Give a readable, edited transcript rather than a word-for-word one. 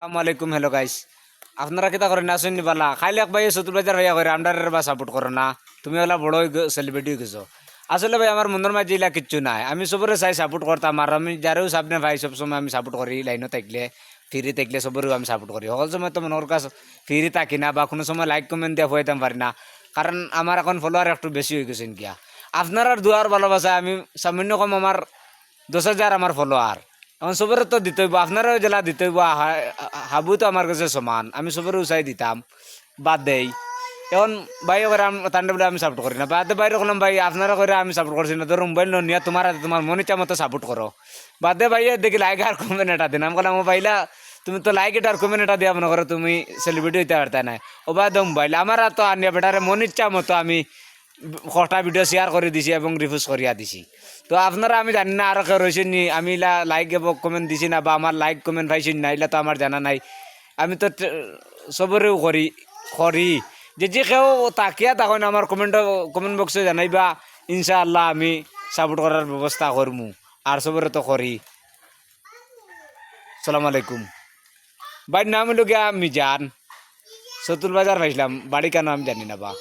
আসসালামাইকুম hello guys আপনারা কিতা করেন না শুনি পালা খাইলে এক ভাই চতুর বাজার ভাইয়া করে আমরার বা সাপোর্ট করো না তুমি ওলা বড় সেলিব্রিটি হয়ে গেছো আসলে ভাই আমার মনের মাঝে ইলা কিচ্ছু নাই আমি সবরে চাই সাপোর্ট করতাম আর আমি যারেও সামনে ভাই সবসময় আমি সাপোর্ট করি লাইনও থাকলে ফ্রি থাকলে সবরেও আমি সাপোর্ট করি সকল সময় তো মনের কাছে ফ্রি থাকি না বা কোনো সময় লাইক কমেন্ট দিয়ে হইতাম পারি না কারণ আমার এখন ফলোয়ার একটু বেশি হয়ে গেছে গিয়া আপনার আর দুয়ার ভালোবাসা আমি সামান্য কম আমার 10,000 আমার ফলোয়ার এখন সবের তো দিতে হইব আপনারও জেলা দিতে হইব হাবু তো আমার কাছে সমান আমি সবের উৎসাহ দিতাম বাদ দেই এখন ভাই করে তান্ডে বলে আমি সাপোর্ট করি না বাদে বাইরে করলাম ভাই আপনারা করে আমি সাপোর্ট করছি না ধরো মোবাইল নিয়ে তোমার হাতে তোমার মনে ইচ্ছা মতো সাপোর্ট করো বাদে ভাই দেখি লাইক আর কমেন্ট এটা দিন আমি বললাম ও ভাইলা তুমি তো লাইক এটা আর কমেন্ট এটা দিয়া মনে করো তুমি সেলিব্রিটি হইতে পারতা না ও বা দম ভাইলা আমার তো আনিয়া বেটারে মন ইচ্ছা মতো আমি কটা ভিডিও শেয়ার করে দিছি এবং রিফিউজ করিয়া দিছি তো আপনারা আমি জানি না আরও কেউ রয়েছেন নি আমি ইলা লাইক এবং কমেন্ট দিছি না বা আমার লাইক কমেন্ট পাইছি না এগুলা তো আমার জানা নাই আমি তো সবরেও করি করি যে কেউ তাকিয়া তখন আমার কমেন্ট বক্সে জানাইবা ইনশাআল্লাহ আমি সাপোর্ট করার ব্যবস্থা করমু আর সবরে তো করি সালাম আলাইকুম বাড়ির নাম হলো গিয়া মিজান চতুর বাজার পাইছিলাম বাড়ি কেন আমি জানি না বা